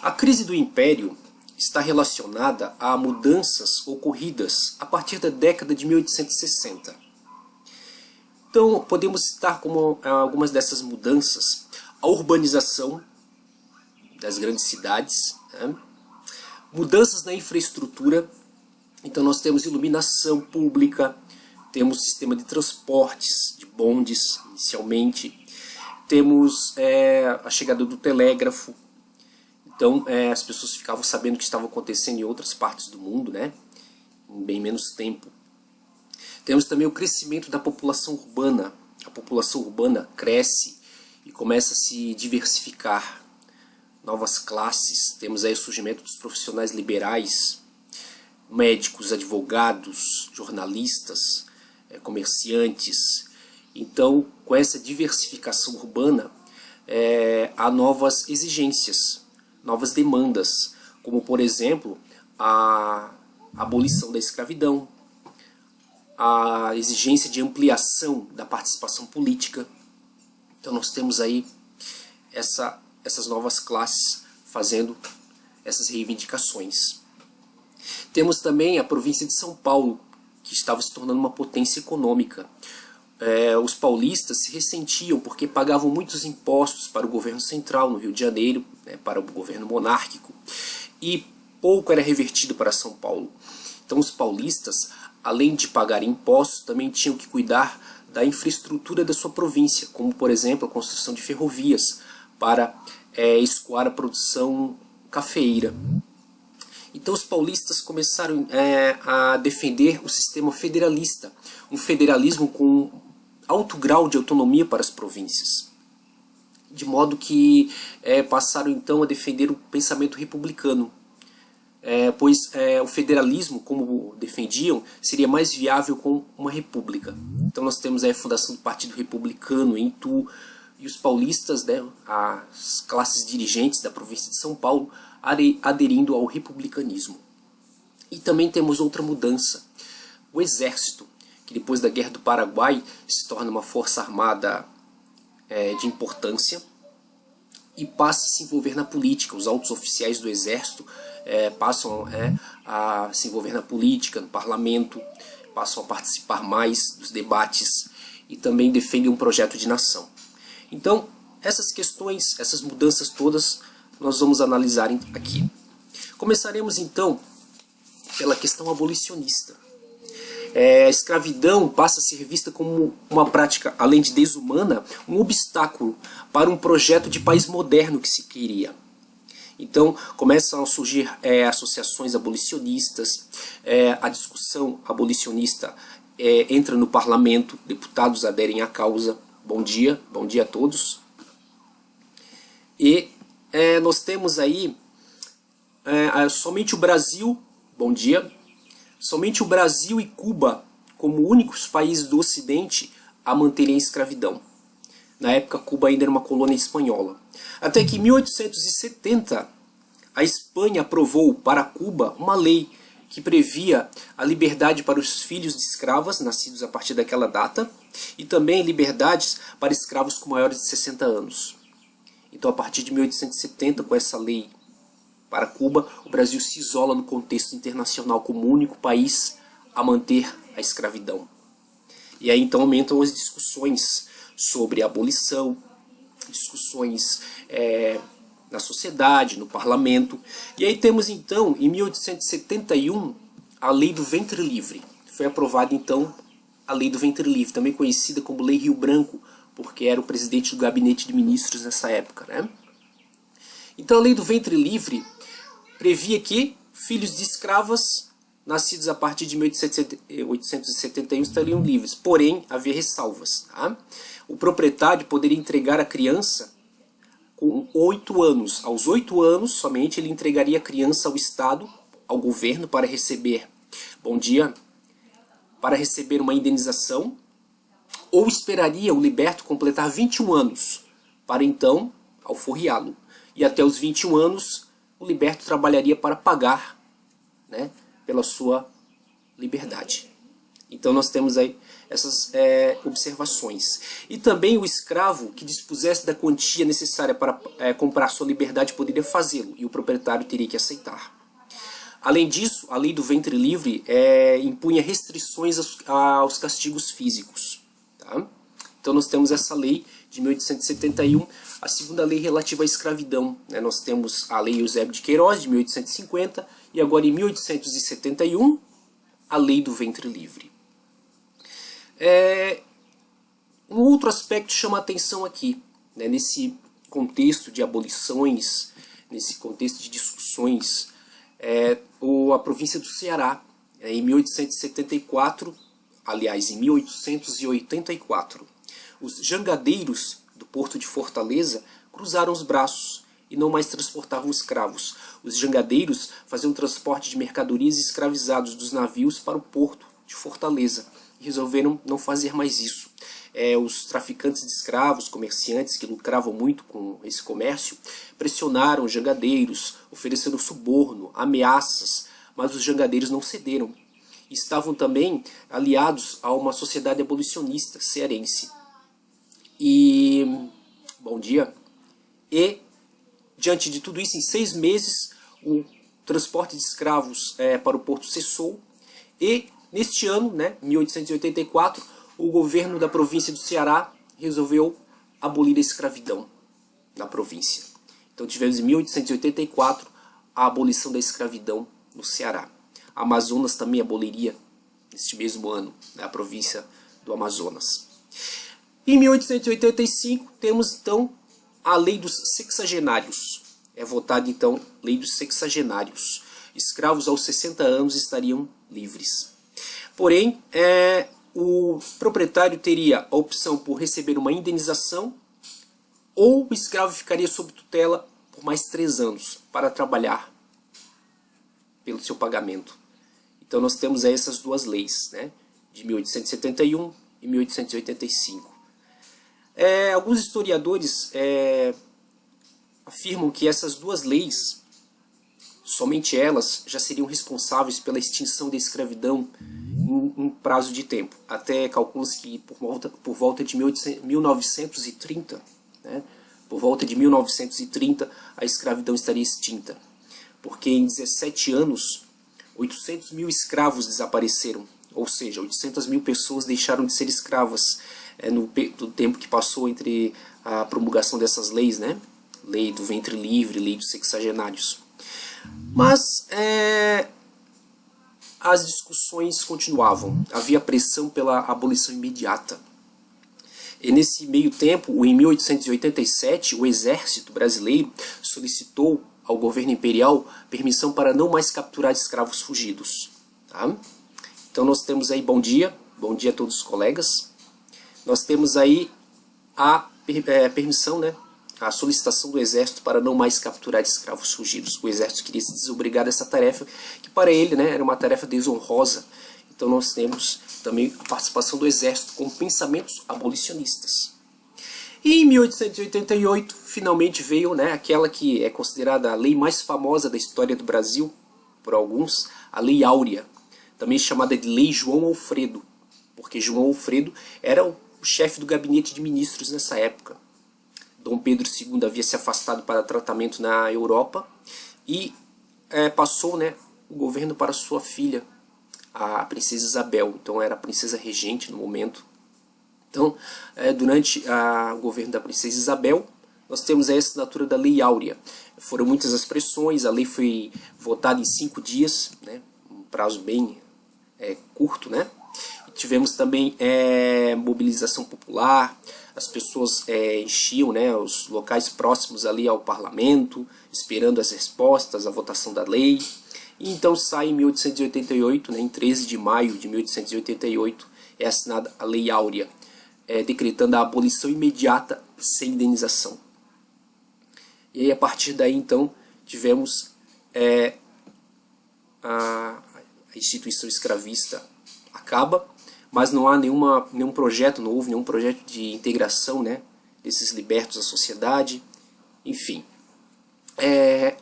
A crise do Império está relacionada a mudanças ocorridas a partir da década de 1860. Então, podemos citar como algumas dessas mudanças a urbanização das grandes cidades, né? Mudanças na infraestrutura. Então nós temos iluminação pública, temos sistema de transportes, de bondes inicialmente, temos a chegada do telégrafo. Então as pessoas ficavam sabendo o que estava acontecendo em outras partes do mundo, né? Em bem menos tempo. Temos também o crescimento da população urbana. A população urbana cresce e começa a se diversificar. Novas classes, temos aí o surgimento dos profissionais liberais, médicos, advogados, jornalistas, comerciantes. Então, com essa diversificação urbana, há novas exigências, novas demandas, como por exemplo a abolição da escravidão, a exigência de ampliação da participação política. Então nós temos aí essas novas classes fazendo essas reivindicações. Temos também a província de São Paulo, que estava se tornando uma potência econômica. Os paulistas se ressentiam porque pagavam muitos impostos para o governo central no Rio de Janeiro, né, para o governo monárquico, e pouco era revertido para São Paulo. Então os paulistas, além de pagar impostos, também tinham que cuidar da infraestrutura da sua província, como por exemplo a construção de ferrovias para escoar a produção cafeeira. Então os paulistas começaram a defender o sistema federalista, um federalismo com alto grau de autonomia para as províncias, de modo que passaram então a defender o pensamento republicano, pois o federalismo, como defendiam, seria mais viável com uma república. Então nós temos a fundação do Partido Republicano em Itu, e os paulistas, né, as classes dirigentes da província de São Paulo, aderindo ao republicanismo. E também temos outra mudança, o exército, que depois da Guerra do Paraguai se torna uma força armada de importância e passa a se envolver na política. Os altos oficiais do exército passam a se envolver na política, no parlamento, passam a participar mais dos debates e também defendem um projeto de nação. Então, essas questões, essas mudanças todas, nós vamos analisar aqui. Começaremos então pela questão abolicionista. A escravidão passa a ser vista como uma prática, além de desumana, um obstáculo para um projeto de país moderno que se queria. Então começam a surgir associações abolicionistas, a discussão abolicionista entra no parlamento, deputados aderem à causa. Bom dia a todos. E nós temos aí somente o Brasil, bom dia, somente o Brasil e Cuba como únicos países do Ocidente a manterem a escravidão. Na época, Cuba ainda era uma colônia espanhola. Até que em 1870, a Espanha aprovou para Cuba uma lei que previa a liberdade para os filhos de escravas nascidos a partir daquela data e também liberdades para escravos com maiores de 60 anos. Então, a partir de 1870, com essa lei para Cuba, o Brasil se isola no contexto internacional como o único país a manter a escravidão. E aí então aumentam as discussões sobre a abolição, discussões na sociedade, no parlamento. E aí temos então, em 1871, a Lei do Ventre Livre. Foi aprovada então a Lei do Ventre Livre, também conhecida como Lei Rio Branco, porque era o presidente do gabinete de ministros nessa época, né? Então a Lei do Ventre Livre previa que filhos de escravas nascidos a partir de 1871 estariam livres, porém havia ressalvas. Tá? O proprietário poderia entregar a criança com 8 anos. Aos 8 anos somente ele entregaria a criança ao Estado, ao governo, para receber, bom dia, para receber uma indenização, ou esperaria o liberto completar 21 anos, para então alforriá-lo. E até os 21 anos o liberto trabalharia para pagar, né, pela sua liberdade. Então nós temos aí essas observações. E também o escravo que dispusesse da quantia necessária para comprar sua liberdade poderia fazê-lo, e o proprietário teria que aceitar. Além disso, a lei do ventre livre impunha restrições aos castigos físicos. Tá? Então nós temos essa lei de 1871, a segunda lei relativa à escravidão. Né? Nós temos a lei Eusébio de Queiroz, de 1850, e agora em 1871, a lei do ventre livre. Um outro aspecto chama a atenção aqui, né? Nesse contexto de abolições, nesse contexto de discussões, a província do Ceará, em 1874, aliás, em 1884, os jangadeiros do porto de Fortaleza cruzaram os braços e não mais transportavam escravos. Os jangadeiros faziam transporte de mercadorias escravizados dos navios para o porto de Fortaleza e resolveram não fazer mais isso. Os traficantes de escravos, comerciantes que lucravam muito com esse comércio, pressionaram os jangadeiros, oferecendo suborno, ameaças, mas os jangadeiros não cederam. Estavam também aliados a uma sociedade abolicionista cearense. Bom dia. E, diante de tudo isso, em 6 meses, o transporte de escravos para o porto cessou. E, neste ano, né, 1884, o governo da província do Ceará resolveu abolir a escravidão na província. Então tivemos em 1884 a abolição da escravidão no Ceará. A Amazonas também aboliria neste mesmo ano, né, a província do Amazonas. Em 1885 temos então a lei dos sexagenários. É votada então a lei dos sexagenários. Escravos aos 60 anos estariam livres. Porém, o proprietário teria a opção por receber uma indenização, ou o escravo ficaria sob tutela por mais 3 anos para trabalhar pelo seu pagamento. Então nós temos aí essas duas leis, né, de 1871 e 1885. Alguns historiadores afirmam que essas duas leis, somente elas, já seriam responsáveis pela extinção da escravidão em um prazo de tempo. Até calcula-se que por volta de 1930, né, por volta de 1930, a escravidão estaria extinta. Porque em 17 anos, 800 mil escravos desapareceram. Ou seja, 800 mil pessoas deixaram de ser escravas no tempo que passou entre a promulgação dessas leis, né? Lei do ventre livre, lei dos sexagenários. Mas as discussões continuavam. Havia pressão pela abolição imediata. E nesse meio tempo, em 1887, o exército brasileiro solicitou ao governo imperial permissão para não mais capturar escravos fugidos. Tá? Então nós temos aí, bom dia a todos os colegas. Nós temos aí a permissão, né, a solicitação do exército para não mais capturar escravos fugidos. O exército queria se desobrigar dessa tarefa, que para ele, né, era uma tarefa desonrosa. Então nós temos também a participação do exército com pensamentos abolicionistas. E em 1888, finalmente veio, né, aquela que é considerada a lei mais famosa da história do Brasil, por alguns, a Lei Áurea, também chamada de Lei João Alfredo, porque João Alfredo era o chefe do gabinete de ministros nessa época. Dom Pedro II havia se afastado para tratamento na Europa e passou, né, o governo para sua filha, a princesa Isabel. Então era a princesa regente no momento. Então, durante o governo da princesa Isabel, nós temos a assinatura da Lei Áurea. Foram muitas as pressões, a lei foi votada em 5 dias, né, um prazo bem curto, né? E tivemos também mobilização popular, as pessoas enchiam, né, os locais próximos ali ao parlamento, esperando as respostas, a votação da lei. E então sai em 1888, né, em 13 de maio de 1888, é assinada a Lei Áurea, decretando a abolição imediata sem indenização. E aí, a partir daí, então, tivemos a instituição escravista acaba, mas não há nenhum projeto, não houve nenhum projeto de integração, né, desses libertos à sociedade, enfim.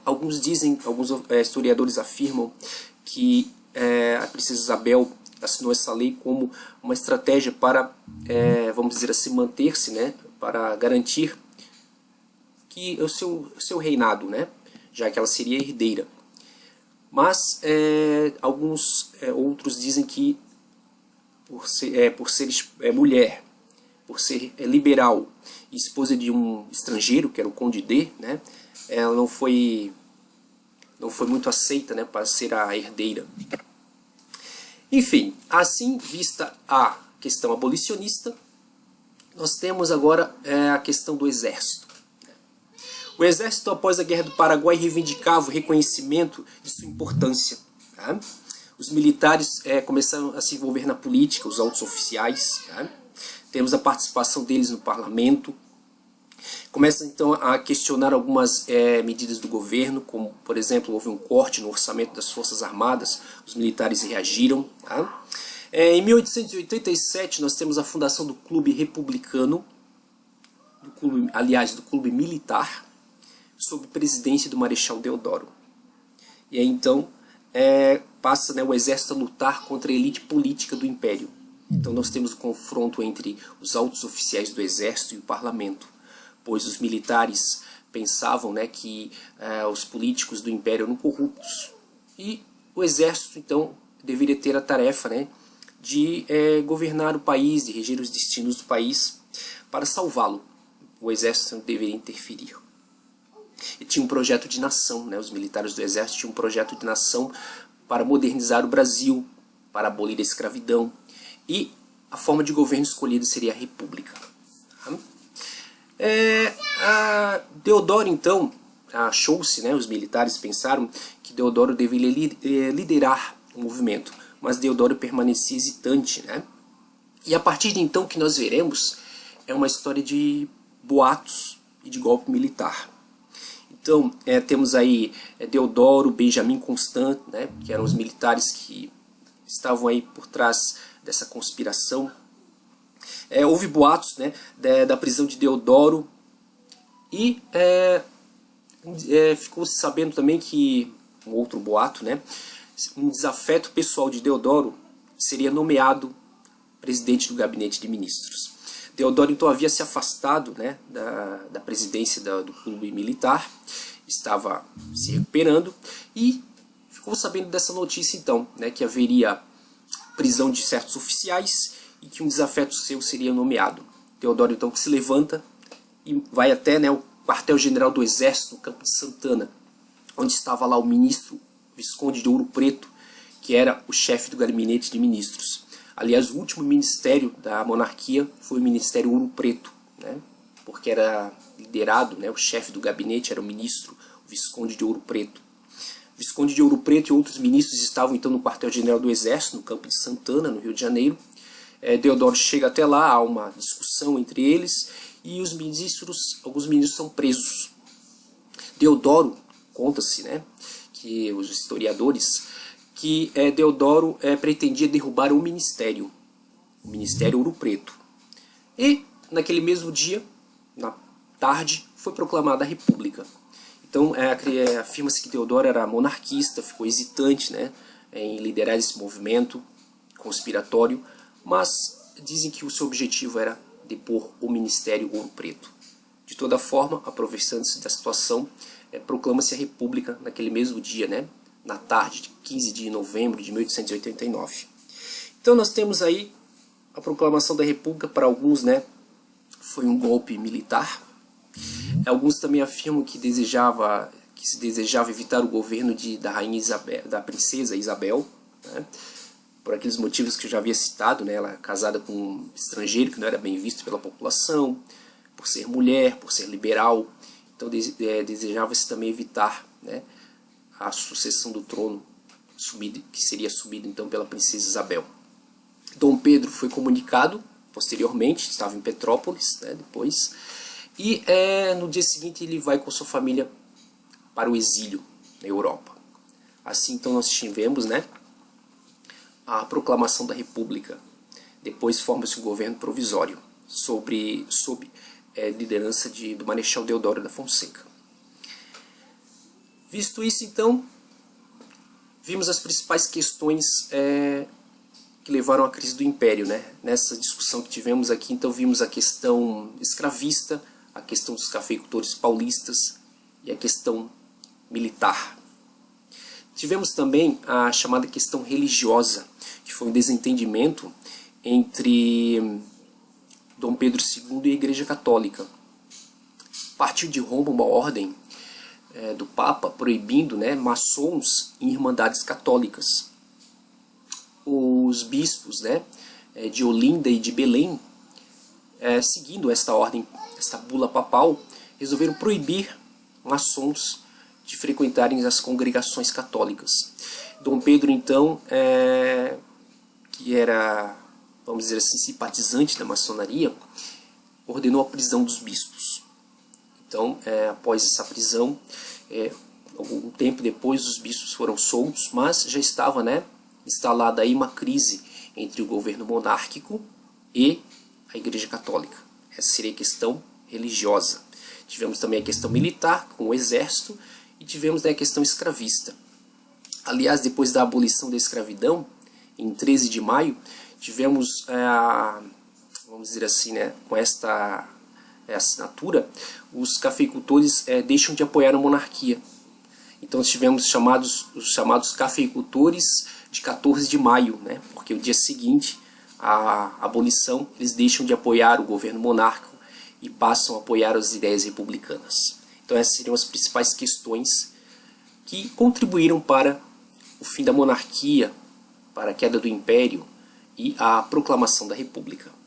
Alguns historiadores afirmam que a princesa Isabel assinou essa lei como uma estratégia para, vamos dizer assim, manter-se, né, para garantir que o seu reinado, né, já que ela seria herdeira. Mas alguns outros dizem que por ser mulher, por ser liberal e esposa de um estrangeiro, que era o Conde D, né, ela não foi muito aceita, né, para ser a herdeira. Enfim, assim vista a questão abolicionista, nós temos agora a questão do exército. O exército, após a Guerra do Paraguai, reivindicava o reconhecimento de sua importância. Tá? Os militares começaram a se envolver na política, os altos oficiais. Tá? Temos a participação deles no parlamento. Começa então a questionar algumas medidas do governo, como, por exemplo, houve um corte no orçamento das Forças Armadas, os militares reagiram. Tá? Em 1887, nós temos a fundação do Clube Republicano, do Clube Militar, sob presidência do Marechal Deodoro. E aí então passa, né, o exército a lutar contra a elite política do Império. Então nós temos o confronto entre os altos oficiais do exército e o parlamento, pois os militares pensavam, né, que os políticos do Império eram corruptos. E o exército então deveria ter a tarefa, né, de governar o país, de reger os destinos do país para salvá-lo. O exército não deveria interferir. E tinha um projeto de nação, né? Os militares do exército tinham um projeto de nação para modernizar o Brasil, para abolir a escravidão, e a forma de governo escolhida seria a república. Deodoro então achou-se, né? Os militares pensaram que Deodoro deveria liderar o movimento, mas Deodoro permanecia hesitante, né? E a partir de então o que nós veremos é uma história de boatos e de golpe militar. Então, temos aí Deodoro, Benjamin Constant, né, que eram os militares que estavam aí por trás dessa conspiração. Houve boatos, né, da prisão de Deodoro e ficou sabendo também que, um outro boato, né, um desafeto pessoal de Deodoro seria nomeado presidente do gabinete de ministros. Deodoro então havia se afastado, né, da presidência do clube militar, estava se recuperando e ficou sabendo dessa notícia então, né, que haveria prisão de certos oficiais e que um desafeto seu seria nomeado. Deodoro então que se levanta e vai até, né, o quartel-general do exército no Campo de Santana, onde estava lá o ministro Visconde de Ouro Preto, que era o chefe do gabinete de ministros. Aliás, o último ministério da monarquia foi o Ministério Ouro Preto, né? Porque era liderado, né, o chefe do gabinete era o ministro o Visconde de Ouro Preto. O Visconde de Ouro Preto e outros ministros estavam então no quartel-general do Exército, no Campo de Santana, no Rio de Janeiro. Deodoro chega até lá, há uma discussão entre eles e alguns ministros são presos. Deodoro, conta-se, né, que os historiadores, que Deodoro pretendia derrubar o Ministério Ouro Preto. E, naquele mesmo dia, na tarde, foi proclamada a República. Então, afirma-se que Deodoro era monarquista, ficou hesitante, né, em liderar esse movimento conspiratório, mas dizem que o seu objetivo era depor o Ministério Ouro Preto. De toda forma, aproveitando-se da situação, proclama-se a República naquele mesmo dia, né, na tarde de 15 de novembro de 1889. Então nós temos aí a proclamação da República. Para alguns, né, foi um golpe militar. Alguns também afirmam que se desejava evitar o governo da rainha Isabel, da princesa Isabel, né, por aqueles motivos que eu já havia citado, né, ela casada com um estrangeiro que não era bem visto pela população, por ser mulher, por ser liberal. Então desejava-se também evitar, né, a sucessão do trono, que seria subido então pela princesa Isabel. Dom Pedro foi comunicado posteriormente, estava em Petrópolis, né, depois, e no dia seguinte ele vai com sua família para o exílio na Europa. Assim então nós tivemos, né, a proclamação da República. Depois forma-se um governo provisório sob liderança do Marechal Deodoro da Fonseca. Visto isso, então, vimos as principais questões que levaram à crise do Império, né? Nessa discussão que tivemos aqui, então vimos a questão escravista, a questão dos cafeicultores paulistas e a questão militar. Tivemos também a chamada questão religiosa, que foi um desentendimento entre Dom Pedro II e a Igreja Católica. Partiu de Roma uma ordem do Papa proibindo, né, maçons e irmandades católicas. Os bispos, né, de Olinda e de Belém, seguindo esta ordem, esta bula papal, resolveram proibir maçons de frequentarem as congregações católicas. Dom Pedro, então, que era, vamos dizer assim, simpatizante da maçonaria, ordenou a prisão dos bispos. Então, após essa prisão, algum tempo depois os bispos foram soltos, mas já estava, né, instalada aí uma crise entre o governo monárquico e a Igreja Católica. Essa seria a questão religiosa. Tivemos também a questão militar, com o exército, e tivemos, né, a questão escravista. Aliás, depois da abolição da escravidão, em 13 de maio, tivemos, vamos dizer assim, né, com esta assinatura, os cafeicultores deixam de apoiar a monarquia. Então tivemos os chamados cafeicultores de 14 de maio, né, porque o dia seguinte à abolição eles deixam de apoiar o governo monárquico e passam a apoiar as ideias republicanas. Então essas seriam as principais questões que contribuíram para o fim da monarquia, para a queda do império e a proclamação da república.